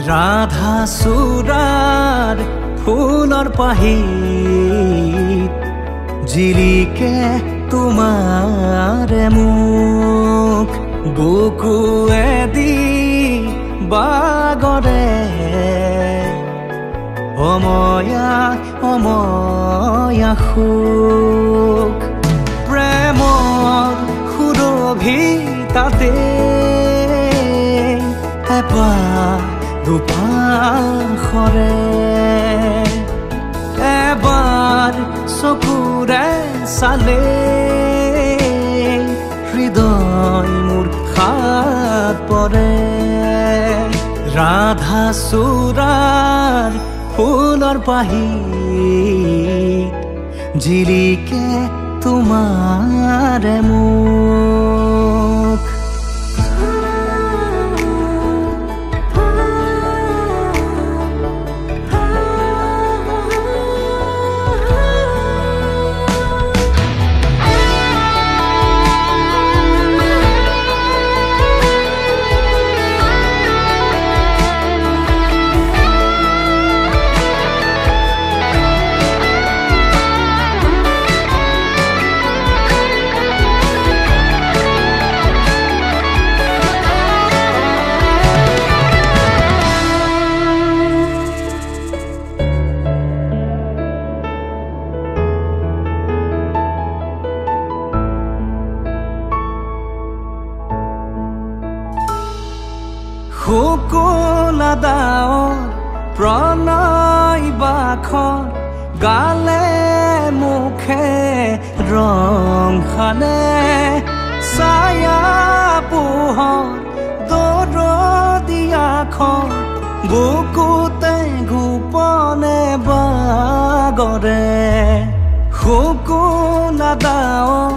राधा चूड़ार फूलर पाहित जिलिके तुम्हारे मुख बुकुएदी बागरे অময়া অময়া সুখ প্ৰেমৰ সুৰভিতাতে এপাহ দুপাশৰে এবাৰ চকুৰে চালে হৃদয় মোৰ খাত পৰে ৰাধা চূড়াৰ फूलर पाहित जिलिके तुम्हारे मुख শুকুলা দাৱৰ প্ৰণয় বাখৰ গালে মুখে ৰং খালে ছায়া পোহৰ দৰদিয়াখন বুকুতে গোপনে বাগৰে শুকুলা দাৱৰ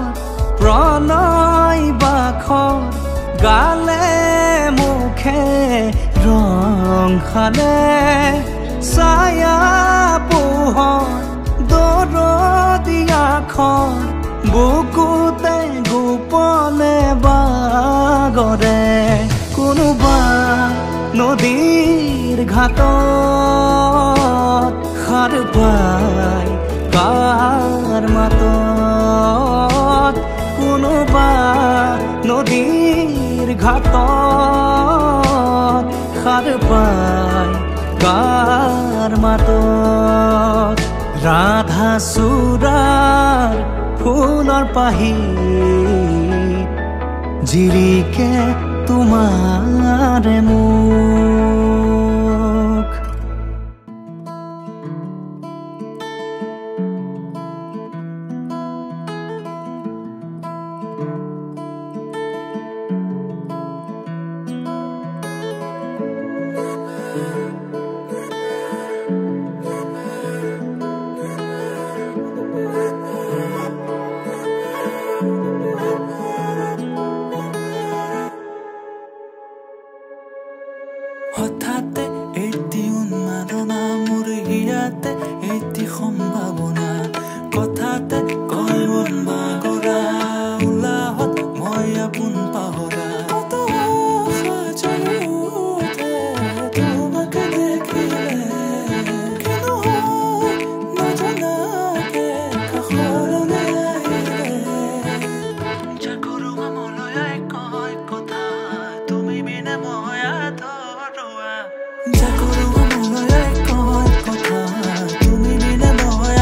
প্ৰণয় বাখৰ গালে মুখে ৰং খালে ছায়া পোহৰ দৰদিয়াখন বুকুতে গোপনে বাগৰে কোনোবা নদীৰ ঘাটত সাৰ পাই কাৰ মাতত কোনোবা নদীৰ ঘাটত সাৰ পাই কাৰ মাতত ৰাধা চূড়াৰ ফুলৰ পাহিত জিলিকে তোমাৰে মুখ হঠাতে এটি উন্মাদনা মোৰ হিয়াতে এটি সম্ভাৱনা কথাতে কয় মন বাগৰা উলাহত মই আপোন পাহৰা তোমাকে দেখিলে কেনো নজনাকে কাষৰলৈ আহিলে জাগৰুৱা মনলৈ কয় কথা তুমি বিনে মই জাগৰুৱা মনলৈ কয় কথা তুমি বিনে মই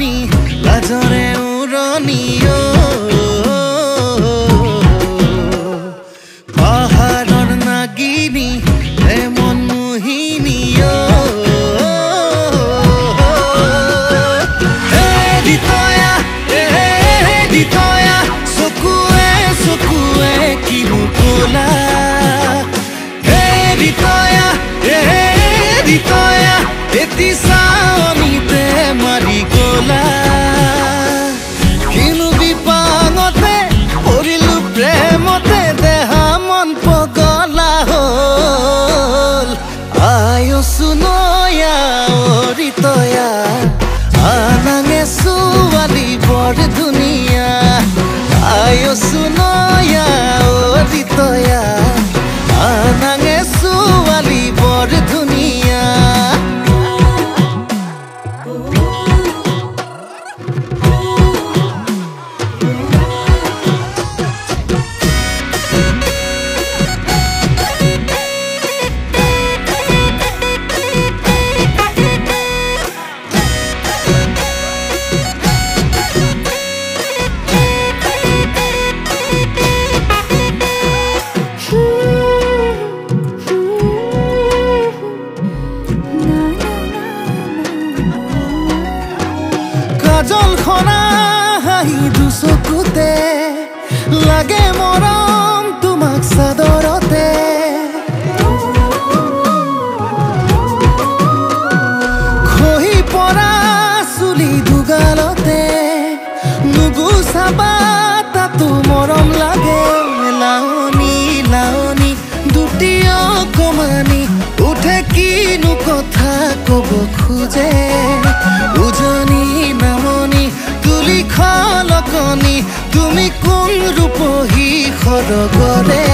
কাহিনী লাজৰে উৰণি পাহাৰৰ নাগিনী হে মন মোহিনী দিতয়া চকুৱে চকুৱে কিনো ক'লা দিতয়া এটি চাৱনিতে মাৰি গ'লা কিনো বিপাঙতে পৰিলো প্ৰেমতে দেহা মন পগলা হ'ল আয়ো সুনয়া দিতয়া আনাঙে ছোৱালী বৰ ধুনীয়া আয়ো সুনয়া দিতয়া আনাঙে ছোৱালী বৰ ধুনীয়া কাজল খনা হাঁহি দুচকুতে লাগে মৰম তোমাক চাদৰতে খহি পৰা চুলি দুগালতে নুগুচাবা তাতো মৰম লাগে লাৱনী লাৱনী দুটি অকমানি উঠে কিনো কথা ক'ব খোজে উজনি নামনি তুলি খলকনি তুমি কোন ৰূপহী খৰগৰে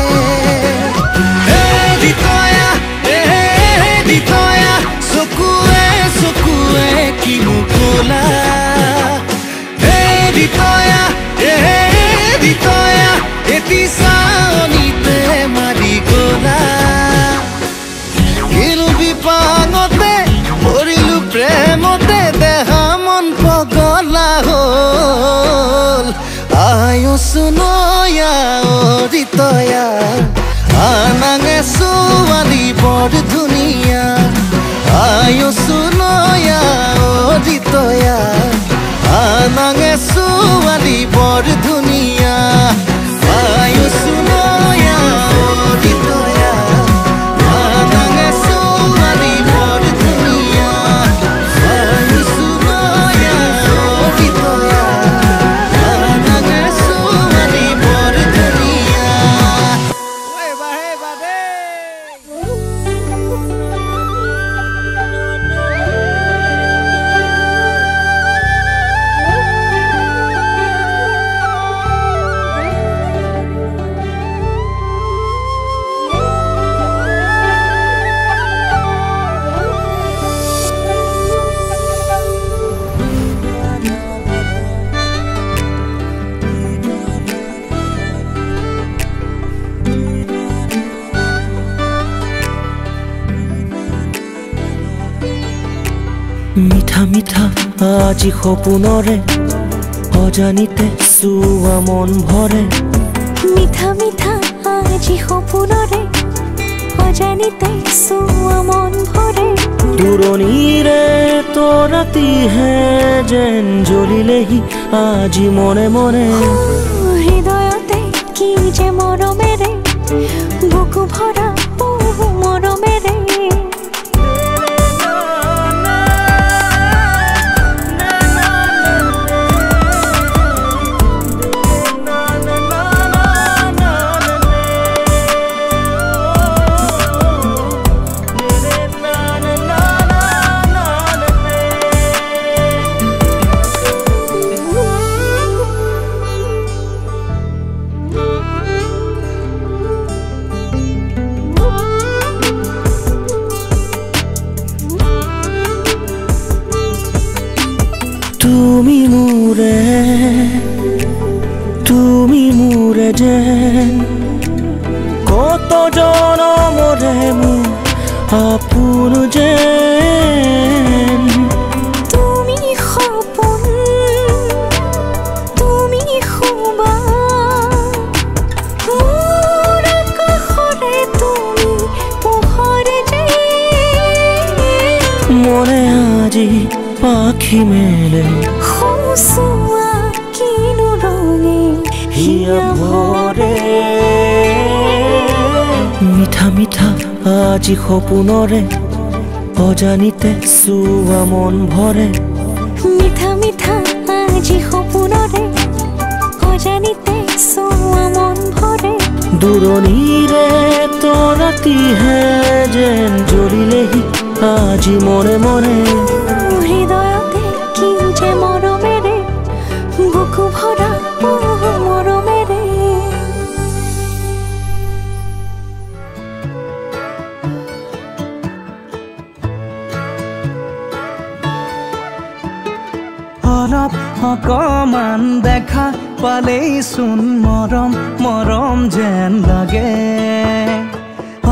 দিতয়া চকুৱে চকুৱে কিনো ক'লা দিতয়া এটি চাৱনিতে মাৰি গ'লা কিনো বিপাঙতে পৰিলো প্ৰেমতে দেহা মন পগলা হ'ল আয়ো সুনয়া দিতয়া আনাঙে ছোৱালী বৰ ধুনীয়া আয়ো সুনয়া দিতয়া আনাঙে ছোৱালী বৰ ধুনীয়া আয়ো সুনয়া দিতয়া আনাঙে ছোৱালী বৰ ধুনীয়া আয়ো সুনয়া দিতয়া আনাঙে ছোৱালী বৰ ধুনীয়া মিঠা মিঠা আজি সপোনৰে অজানিতে চুৱা মন ভৰে মিঠা মিঠা আজি সপোনৰে অজানিতে চুৱা মন ভৰে দূৰণিৰে তৰাতিহে যেন জ্বলিলেহি আজি মনে মনে হৃদয়তে কি যে মৰমেৰে বুকু ভৰা মৰমেৰে তুমি মোৰে যেন কত জনমৰে মোৰ আপোন যেন তুমি সপোন আখি মেলে খোজোৱা কিনো ৰঙে হিয়া ভৰে মিঠা মিঠা আজি সপোনৰে অজানিতে চুৱা মন ভৰে মিঠা মিঠা আজি সপোনৰে অজানিতে চুৱা মন ভৰে দূৰণিৰে তৰাতিহে যেন জ্বলিলেহি আজি মনে মনে হৃদয়তে কি যে মৰমেৰে বুকু ভৰা মৰমেৰে অলপ অকমান দেখা পালেই চোন মৰম মৰম যেন লাগে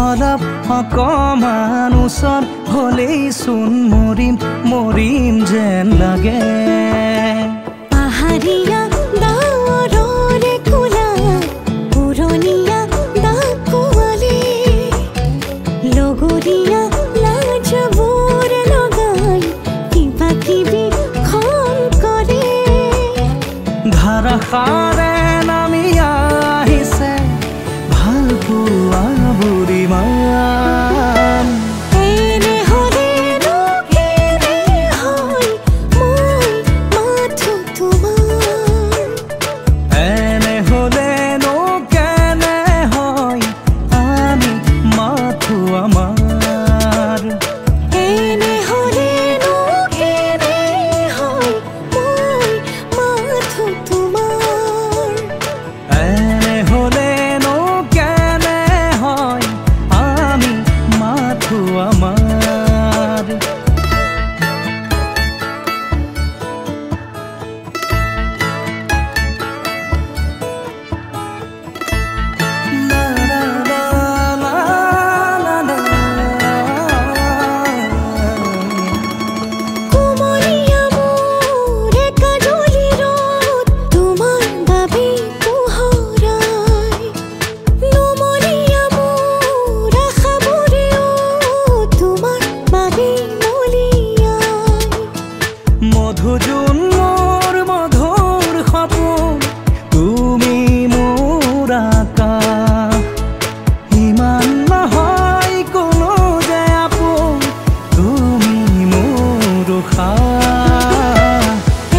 অলপ অকমান ওচৰ হ'লেই চোন মৰিম মৰিম যেন লাগে পাহাৰীয়া ডাৱৰৰে কোলা পুৰণীয়া ডাকুৱালী লগৰীয়া লাজবোৰ লগাই কিবা কিবি খন কৰে ধাৰাসাৰে নামি আহিছে ভাল পোৱা বুঢ়ীমান এনে হ'লেনো কেনে হয় মই মাথো তোমাৰ এনে হ'লেনো কেনে হয় আমি মাথো আমাৰ এনে হ'লেনো কেনে হয় মই মাথো তোমাৰ এনে হ'লেনো কেনে হয় আমি মাথো আমাৰ La la la la la la কুমলীয়া মোৰ একাডলি ৰ'দ তোমাৰ বাবে পোহৰাই নুমলীয়া মোৰ আশাবোৰেও তোমাৰ বাবে নলিয়াই মধুজোন মোৰ মধুৰ সপোন তুমি মোৰ আকাশ ইমান নহয় কোনো যে আপোন তুমি মোৰ উশাহ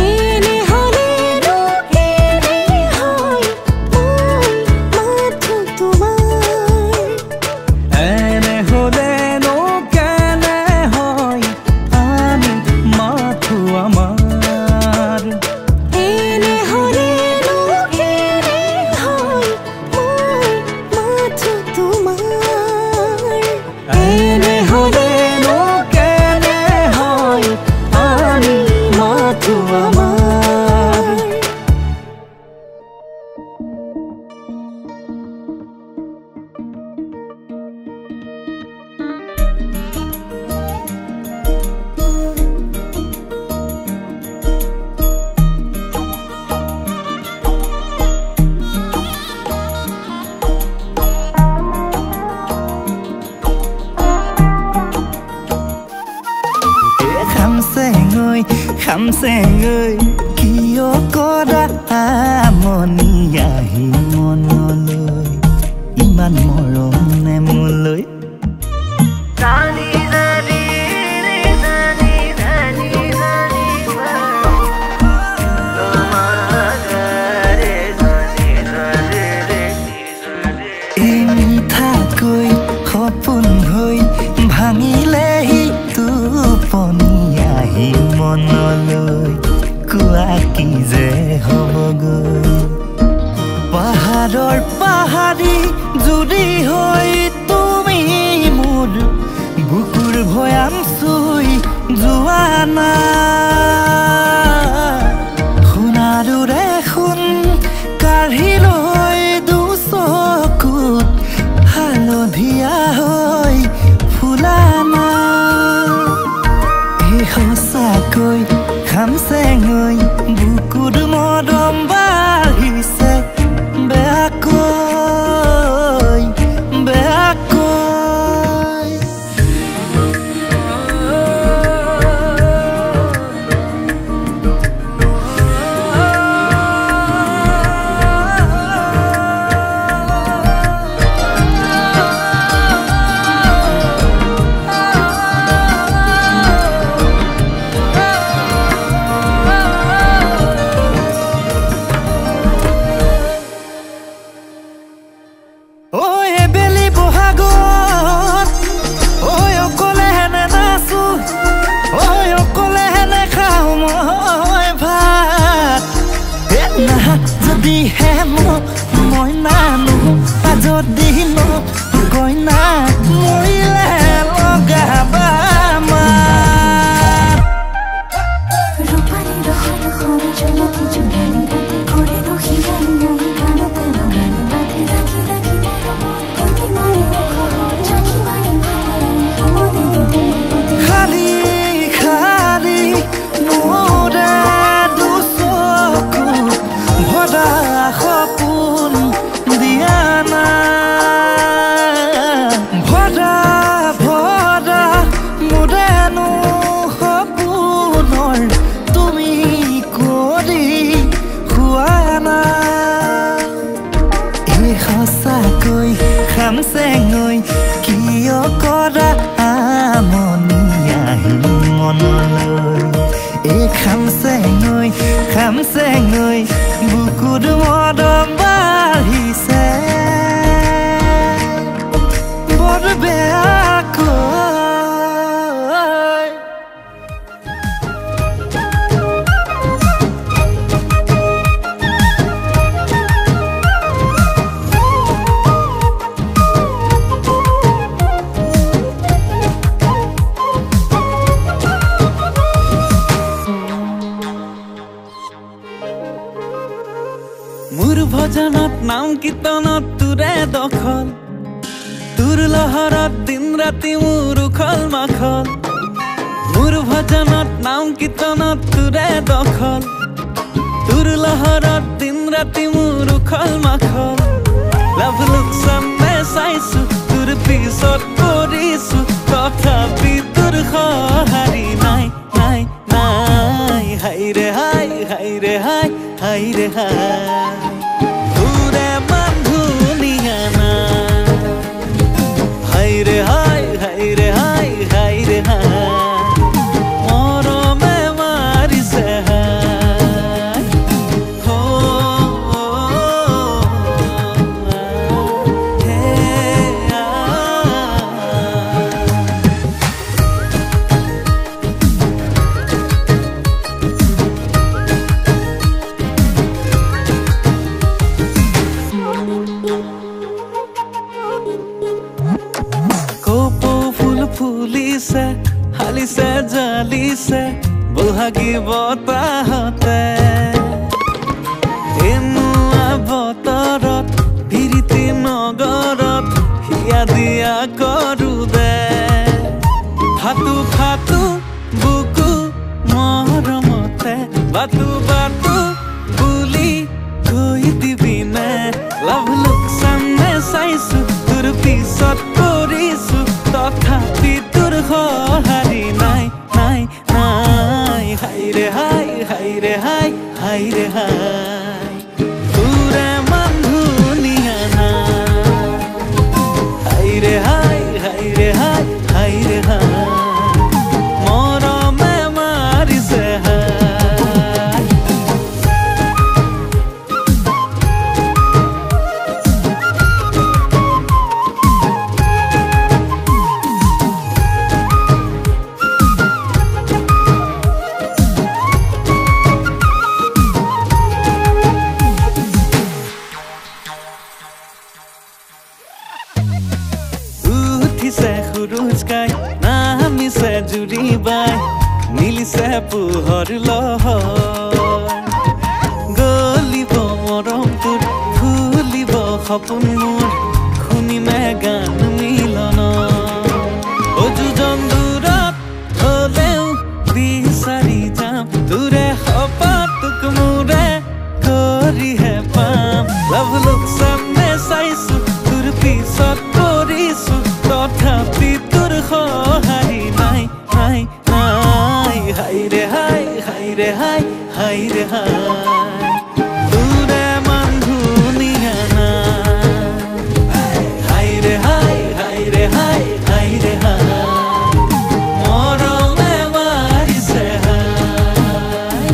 এনে হ'লেনো কেনে হয় মই মাথো তোমাৰ এনে হ'লেনো কেনে হয় আমি মাথো আমাৰ এনে হ'লেনো কেনে হয় মই মাথো তোমাৰ এনে হ'লেনো কেনে হয় আমি মাথো আমাৰ খামচেং ঐ কিয় কৰা আমনি আহি মনলৈ ইমান মৰম নে মোলৈ এই মিঠাকৈ সপোন হৈ ভাঙিলেহি টোপনি আহি মনলৈ কোৱা কি যে হ'বগৈ পাহাৰৰ পাহাৰী জুৰি হৈ তুমি মোৰ বুকুৰ ভৈয়াম চুই যোৱা না সোণাৰুৰে সোণ কাঢ়ি লৈ দুচকুত হালধীয়া হৈ ফুলা না এই সঁচাকৈ খামচেং ঐ বুকুৰ মৰম বাঢ়িছে বেয়াকৈ বেয়াকৈ দিন কইনা মৰিলে লগাবা মাত রূপালি রহন হরে জলতি জুড়ানি রাতে করে রুখি গানি নাই গানতে গানি বাতে রাখি রাখি কোটি মারি চাকি মারি মনে দিতে খালি খালি মোরে দুচকু ভৰা সপোন দিয়া না ভৰা ভৰা মোৰেনো সপোনৰ তুমি কৰি খোৱা না এই সঁচাকৈ খামচেঙৈ কিয় কৰা আমনি আহিল মনলৈ এই খামচেঙৈ বুকুৰ মৰম বাঢ়িছে বৰ বেয়াকৈ মোৰ ভজনত নাম কীৰ্তনত তোৰে দখল তোৰ লহৰত দিন ৰাতি মোৰ উখল মাখল মোৰ ভজনত নাম কীৰ্তনত তোৰে দখল তোৰ লহৰত দিন ৰাতি মোৰ উখল মাখল লাভ লোকচানে চাইছো তোৰ পিছত কৰিছো তথাপি তোৰ সঁহাৰি নাই নাই নাই হাইৰে হাই হাইৰে হাই হাইৰে হাই তোৰে মান ধুনীয়া না হাইৰে হাই হাইৰে হাই হাইৰে হাই মৰমে মাৰিছে হাই ফুলিছে হালিছে জালিছে বহাগী বতাহতে এনুৱা বতৰত বিৰিতি নগৰত হিয়া দিয়া কৰো দে ফাটু ফাটু বুকু মৰমতে বাটু বাটু বুলি কৈ দিবিনে লাভ লোকচানে চাইছো তোৰ পিছত কৰিছো তথাপি তোৰ সঁহাৰি নাই নাই নাই হাইৰে হাই হাইৰে হাই হাইৰে হাই তোৰে মান ধুনীয়া না হাইৰে হাই হাইৰে হাই হাইৰে হাই মৰমে মাৰিছে হাই উঠিছে খুৰুজ গাই নামিছে জুৰি বাই মিলিছে পোহৰ লহৰ গলিব মৰম তোৰ ফুলিব সপোন মোৰ শুনিমে গান মিলন অযোজন দূৰত হলেও বিচাৰি যাম তোৰে সপাতোক মোৰে কৰিহে পাম লাভ লোকচানে চাইছো তোৰ পিছত কৰিছো তথাপি তোৰ সঁহাৰি নাই নাই নাই হাইৰে হাই হাইৰে হাই হাইৰে হাই তোৰে মান ধুনীয়া না হাইৰে হাই হাইৰে হাই হাইৰে হাই মৰমে মাৰিছে হাই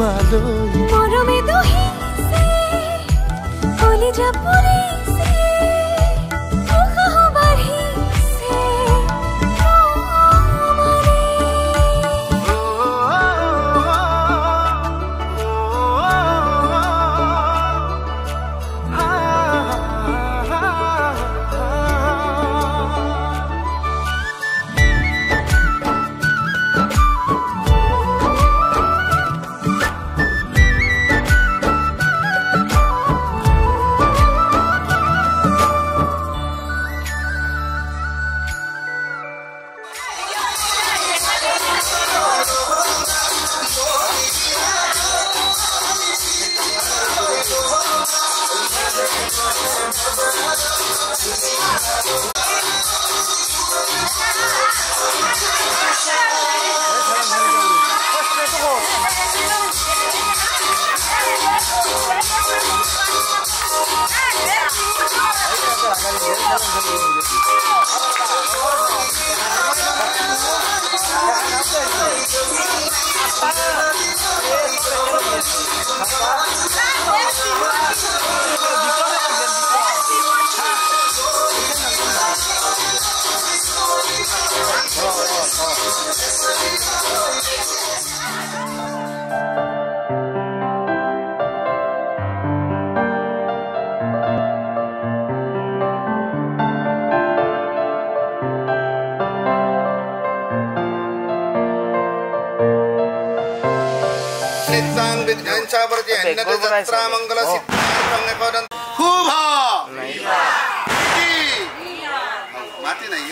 তোমালৈ মৰমে দহিছে কলিজা পুৰিছে উশাহ বাঢ়িছে माती नाही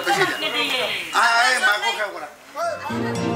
कशी द्या आहे मागो काय करा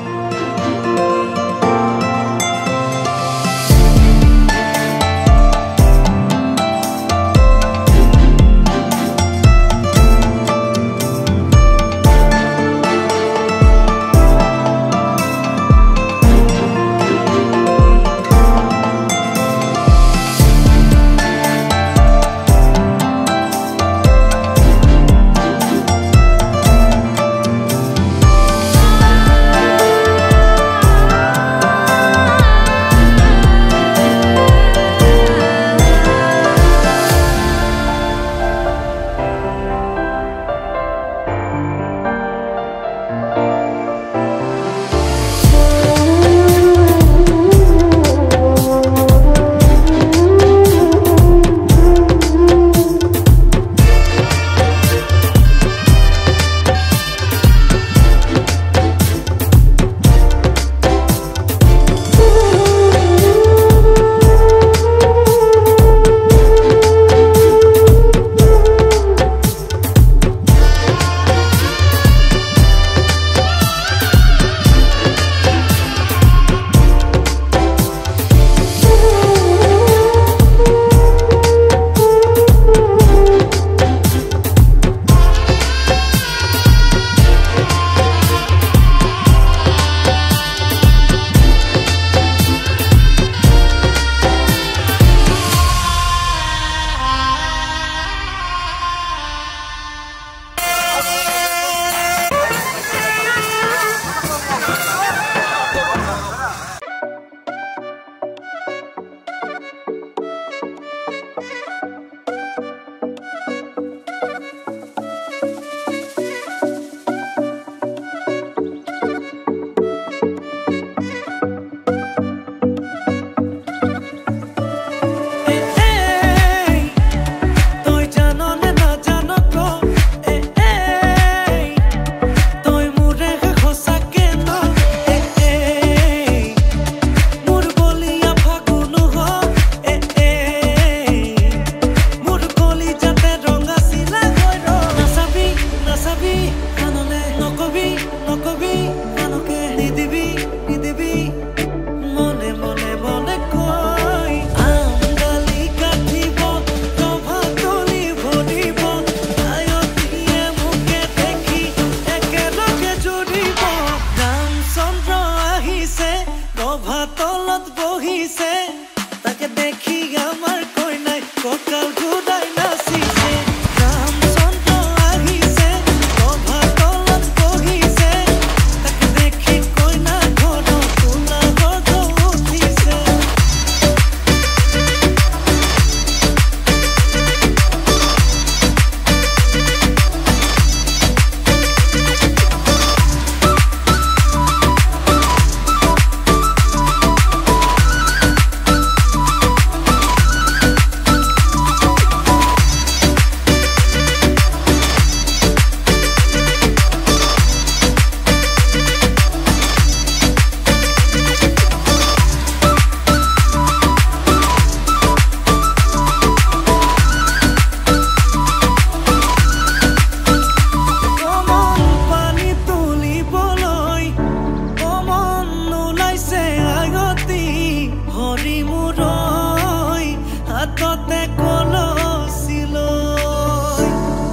হাতে কলচিলৈ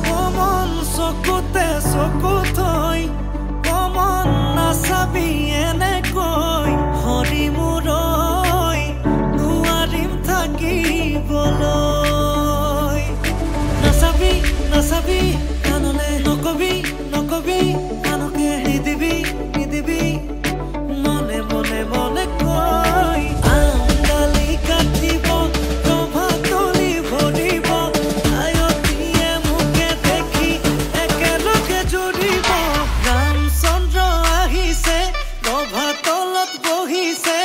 কমন চকুতে চকু থৈ কমন নাচাবি এনেকৈ হৰি মূৰৈ নোৱাৰিম থাকিবলৈ নাচাবি নাচাবি কাণলে নকবি নকবি কাণকে নিদিবি নিদিবি মনে মনে মনে কৈ আঙালি কাটিব প্ৰভাতলি ভৰিব আয়তীয়ে মুখে দেখি একেলগে জুৰিব ৰামচন্দ্ৰ আহিছে প্ৰভাতলত বহিছে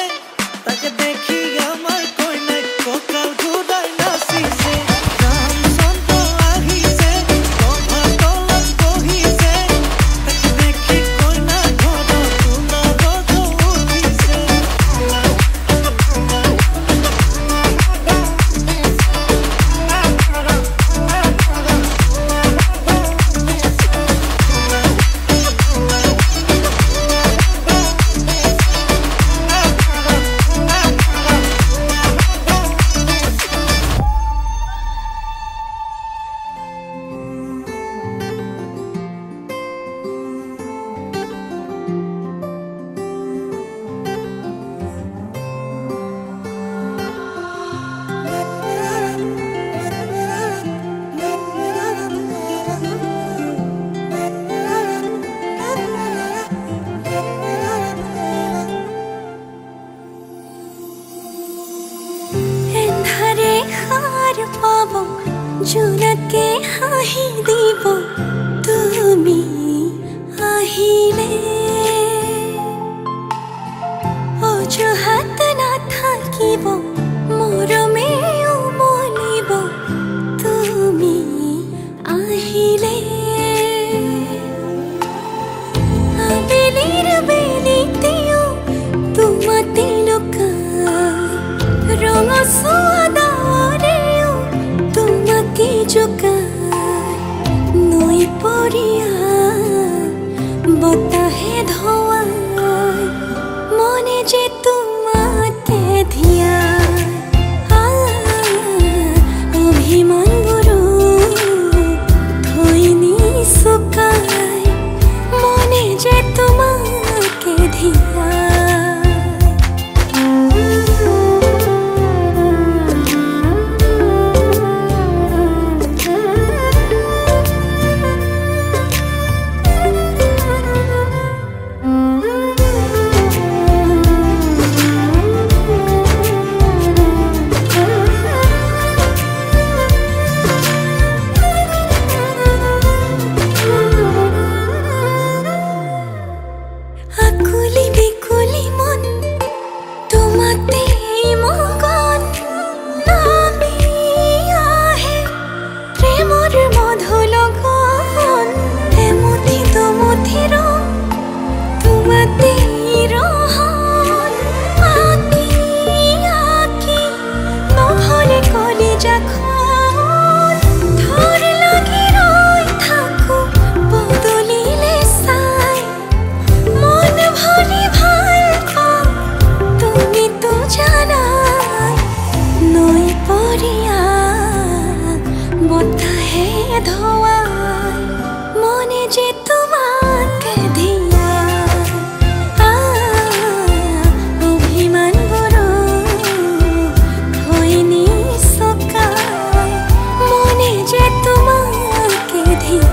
তাকে দেখি আমাৰ কইনাই কঁকাল ঘূৰাই নাচিছে ৰামচন্দ্ৰ আহিছে প্ৰভাতলত বহিছে তাকে দেখি কইনা ঘৰত সোণাৰ উঠিছে এন্ধাৰে হাৰ পাব জোনাকে হাঁহি দিব তুমি আহিলে অজুহাত নাথাকিব মৰমে উমলিব তুমি আহিলে আবেলিৰ বেলিতেও তোমাতে লুকাই ৰঙচুৱা ডাৱৰেও তোমাকে জোকাই নৈ পৰিয়া বতাহে ধোৱাই মনে যে তোমাকে ধিয়াই অভিমানবোৰো থৈ নিচুকাই মনে যে তোমাকে ধিয়াই আকুলি বিকুলি মন তোমাতে মগন নামি আহে প্ৰেমৰ মধু লগন এমুঠি দুমুঠি ৰং তোমাতে ৰহন আঁকি আঁকি নহলে কলিজাখন থৰ লাগি ৰৈ থাকো বদলিলে চাই মন ভৰি ভাল পাওঁ তুমিতো জানাই নৈ পৰিয়া বতাহে ধোৱাই মনে যে তোমাকে ধিয়াই অভিমানবোৰো থৈ নিচুকাই মনে যে তোমাকে ধিয়াই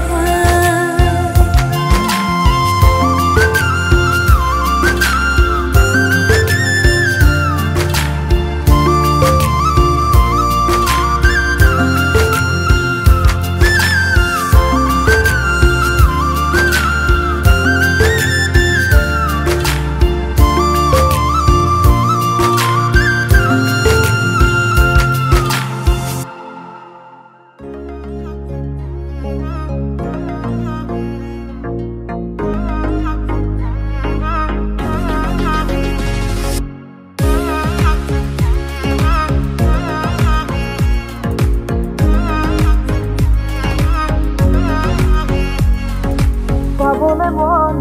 পাবলে মন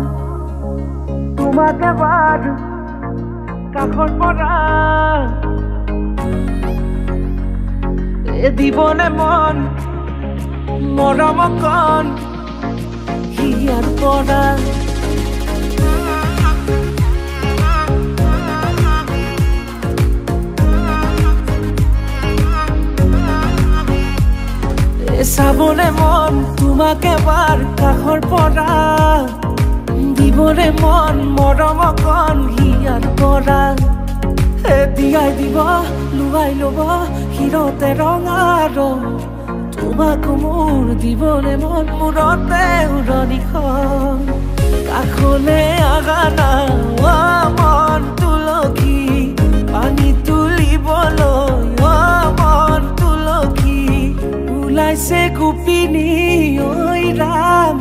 তোমাকে বাদ কাষৰ পৰা দিবনে মন মৰম কণ হিয়াৰ পৰা চাবনে মন তোমাক এবাৰ কাষৰ পৰা দিবনে মন মৰম কণ হিয়াৰ পৰা দিয়াই দিব লুৱাই ল'ব হিৰতে ৰঙা ৰং তোমাক মোৰ দিবনে মন মূৰতে উৰণিখন কাষলে আগানা মন তুলসী পানী তুলিবলৈ মন তুলসী ওলাইছে গোপিনী ঐ ৰাম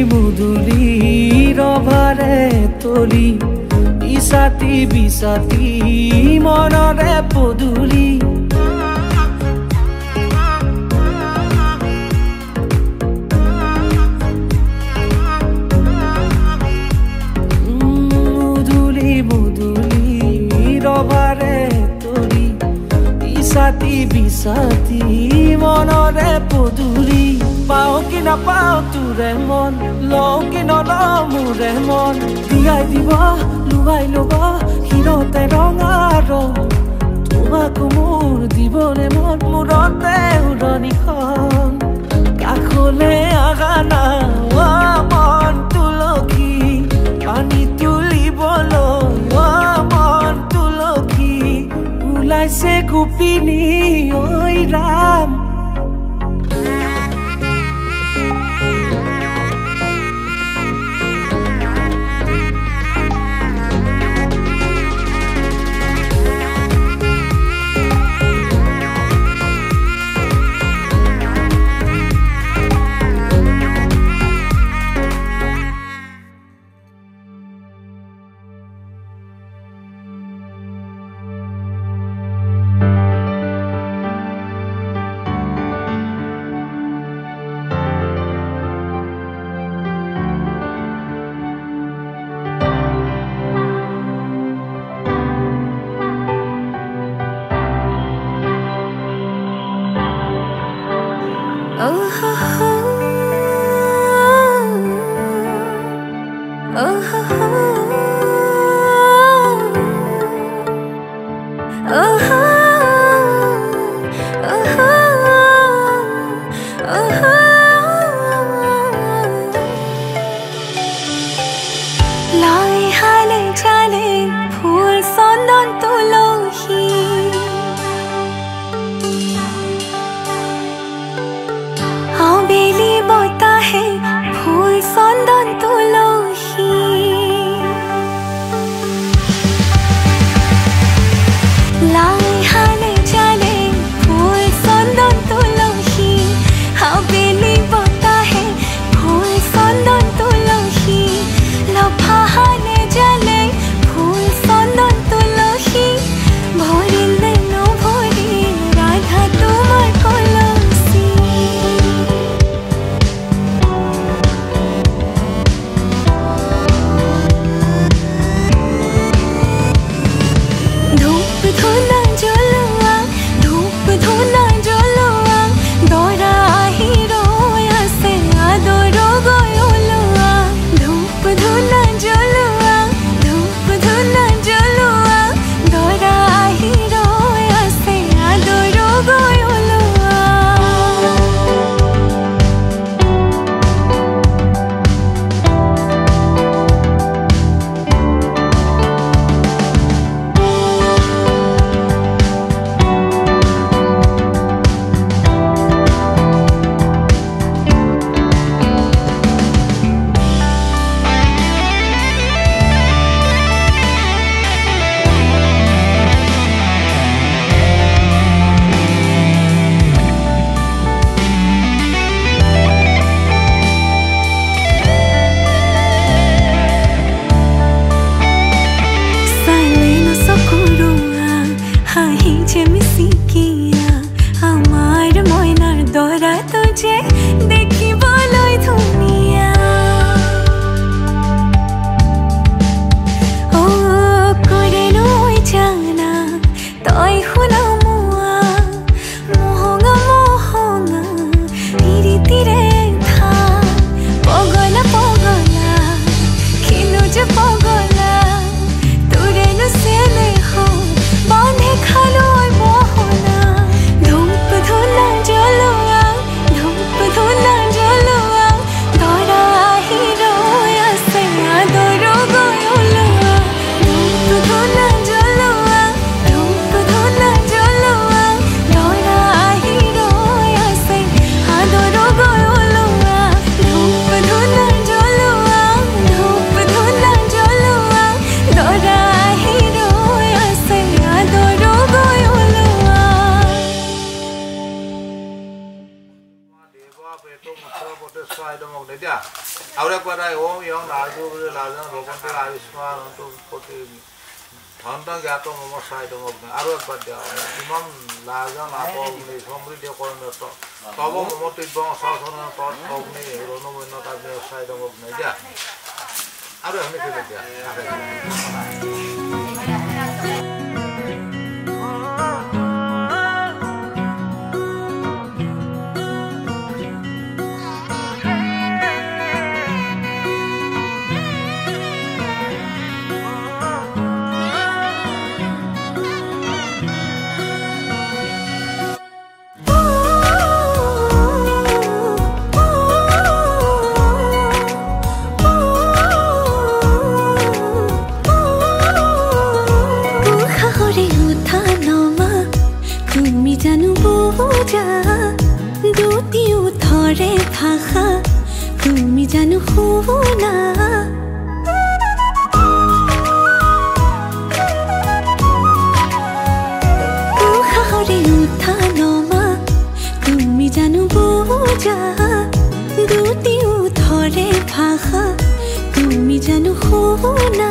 মুদুলি ৰভাৰে তলি বিছাতি বিছাতি মনৰে পদুলি মুদুলি মুদুলি ৰভাৰে তলি বিছাতি বিছাতি মনৰে পদুলি পাও কি নাপাও তোৰে মন লও কি নলও মোৰে মন দিয়াই দিব লুৱাই ল'ব হিৰতে ৰঙা ৰং তোমাক মোৰ দিবনে মন মূৰতে উৰণিখন কাষলে আগানা মন তুলসী পানী তুলিবলৈ মন তুলসী ওলাইছে গোপিনী ঐ ৰাম আৰু একবাৰ ওম ইয়ং লাজু বুলি লাজন ভগৱন্তী আয়ুষ্মান প্ৰতি ধন্ত জ্ঞাত মম চাইতম অগ্নি আৰু একবাৰ দিয়া ইমান লাজন আপগ্নি সমৃদ্ধি কৰ্ণত তব মম তিব্যং সচন তৎ অগ্নি ৰণমন্য কাব্য চাইতম অগ্নি দিয়া আৰু আমি খেলি দিয়া তুমি জানো শুনা উশাহৰে উঠা নমা তুমি জানো বুজা দুটিও ধৰে ভাষা তুমি জানো শুনা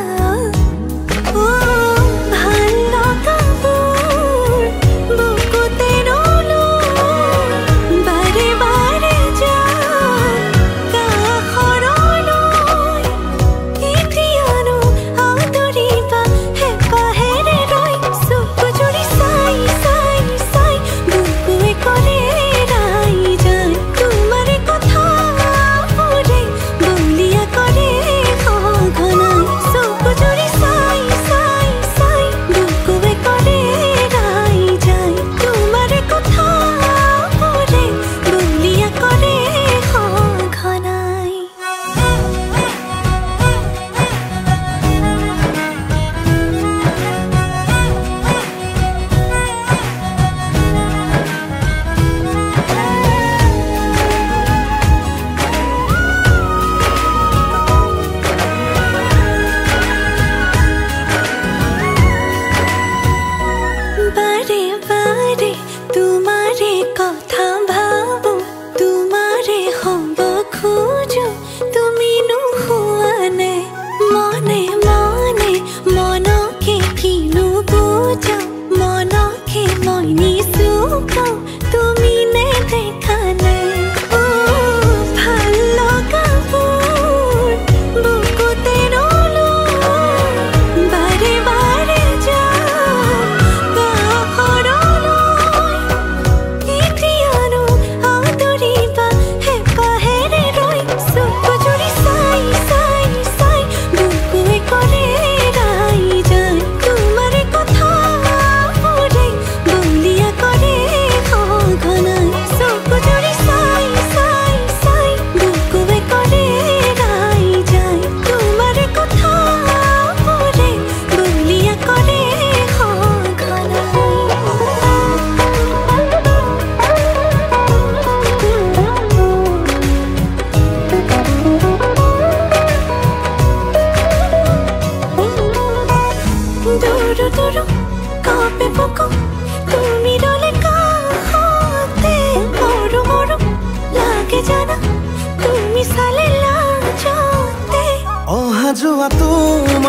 ভাল লগাবোৰ বুকুতে ৰলো বাৰে বাৰে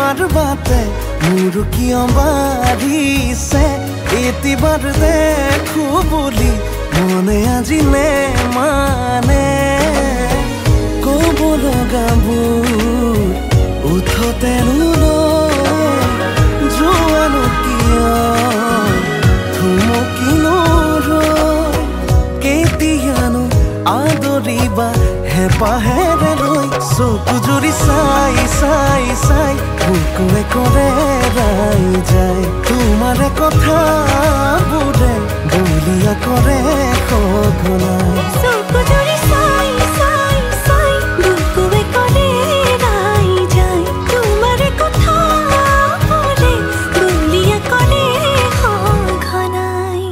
তোমাৰ বাতে মোৰ কিয় বাঢ়িছে এতিবাৰ দেখো বুলি মনে আজি নে মানে ক'ব লগাবোৰ উঠতে যোৱানো কিয় থুমকিনো কেতিয়ানো আদৰিবা হেঁপাহেৰে লৈ চকু জুৰি চাই চাই চাই বুকুৱে কৰে ৰাই যায় তোমাৰে কথাবোৰে বলিয়া কৰে সঘনাই চকু জুৰি চাই চাই চাই বুকুৱে কৰে ৰাই যায় তোমাৰে কথাবোৰে বলিয়া কৰে সঘনাই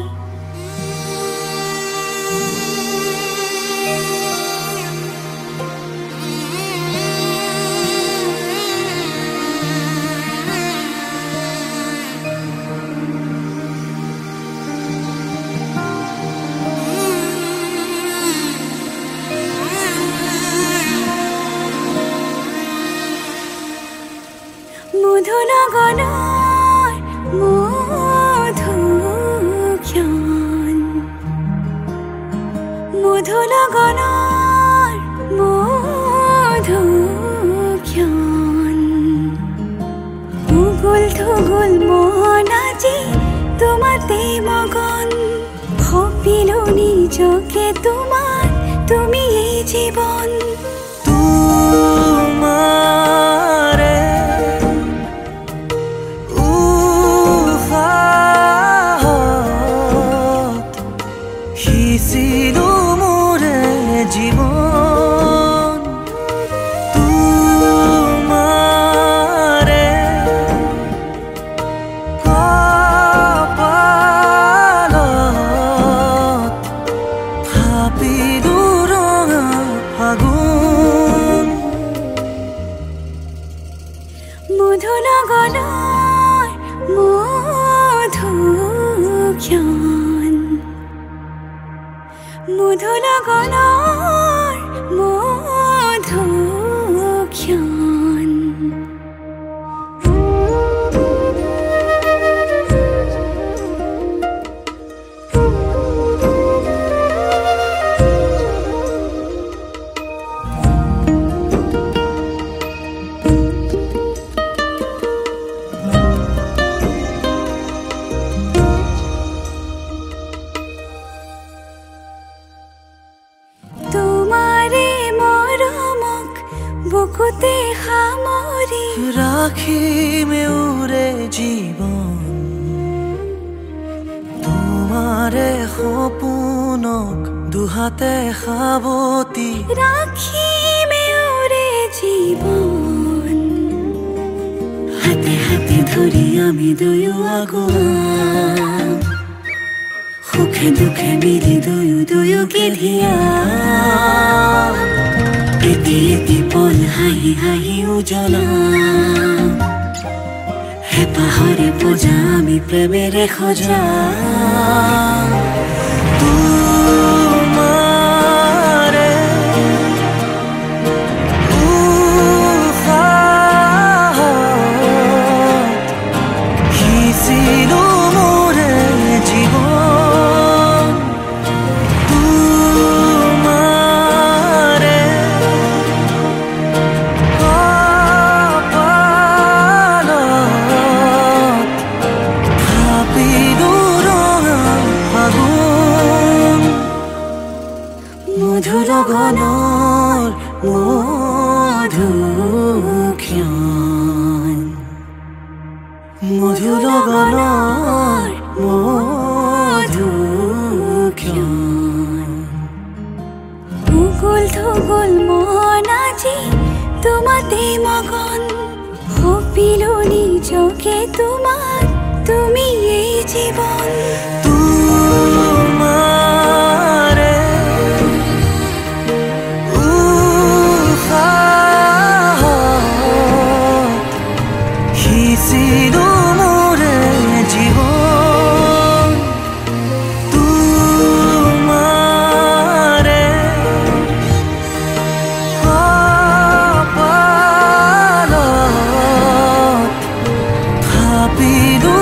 মধুনগনৰ মধুক্ষণ মধুনগনৰ মধুক্ষণ উগুল থুগুল মন আজি তোমাতে মগন সপিলো নিজকে তোমাৰ তুমি এই জীৱন তোমাৰে উশাহত সিঁচিলো মোৰে জীৱন তোমাৰে কপালত থাপিলো ৰঙা ফাগুন মধুনগনৰ মধুক্ষণ মধুনগনৰ মধুক্ষণ তোমাৰে মৰমক বুকুতে সামৰি ৰাখিমে উৰে জীৱন তোমাৰে সপোনক দুহাতে সাৱতি ৰাখিমে উৰে জীৱন হাতে হাতে ধৰি আমি দুয়ো আগুৱাম সুখে দুখে মিলি দুয়োকে ধিয়াম এটি এটি পল হাঁহি হাঁহি উজ্বলাম হেঁপাহৰে পূজা আমি প্ৰেমেৰে সজাম তোমাৰে উশাহত সিঁচিলো মোৰে জীৱন তোমাৰে কপালত থাপিলো ৰঙা ফাগুন মধুৰগণৰ মধুক্ষণ মধুৰগণৰ মধুক্ষণ উগুল থুগুল মন আজি তোমাতে মগন সপিলো নিজকে তোমাৰ তুমি এই জীৱন তোমাৰে উশাহত সিঁচিলো মোৰে জীৱন তোমাৰে কপালত থাপিলো